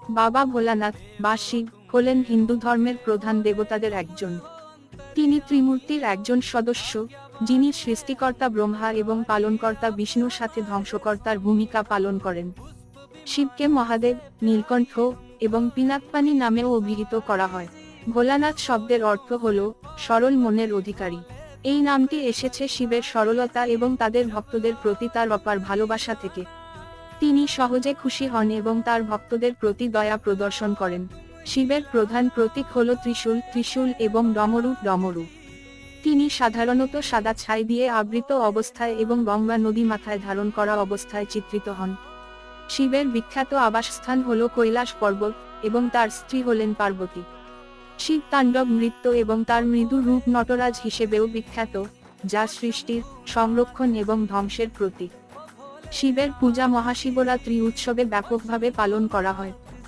বাবা ভোলানাথ বা শিব হলেন হিন্দু ধর্মের প্রধান দেবতাদের একজন। তিনি ত্রিমূর্তির একজন সদস্য, যিনি সৃষ্টিকর্তা ব্রহ্মা এবং পালনকর্তা বিষ্ণুর সাথে ধ্বংসকর্তার ভূমিকা পালন করেন। শিবকে মহাদেব, নীলকণ্ঠ এবং পিনাকপানি নামেও অভিহিত করা হয়। ভোলানাথ শব্দের অর্থ হল সরল মনের অধিকারী। এই নামটি এসেছে শিবের সরলতা এবং তাদের ভক্তদের প্রতি তার অপার ভালোবাসা থেকে। তিনি সহজে খুশি হন এবং তার ভক্তদের প্রতি দয়া প্রদর্শন করেন। শিবের প্রধান প্রতীক হল ত্রিশূল এবং ডমরু। তিনি সাধারণত সাদা ছাই দিয়ে আবৃত অবস্থায় এবং গঙ্গা নদী মাথায় ধারণ করা অবস্থায় চিত্রিত হন। শিবের বিখ্যাত আবাসস্থান হল কৈলাস পর্বত এবং তার স্ত্রী হলেন পার্বতী। শিব তাণ্ডব নৃত্য এবং তার মৃদু রূপ নটরাজ হিসেবেও বিখ্যাত, যা সৃষ্টির, সংরক্ষণ এবং ধ্বংসের প্রতীক। শিবের পূজা মহাশিবরাত্রি উৎসবে ব্যাপকভাবে পালন করা হয়।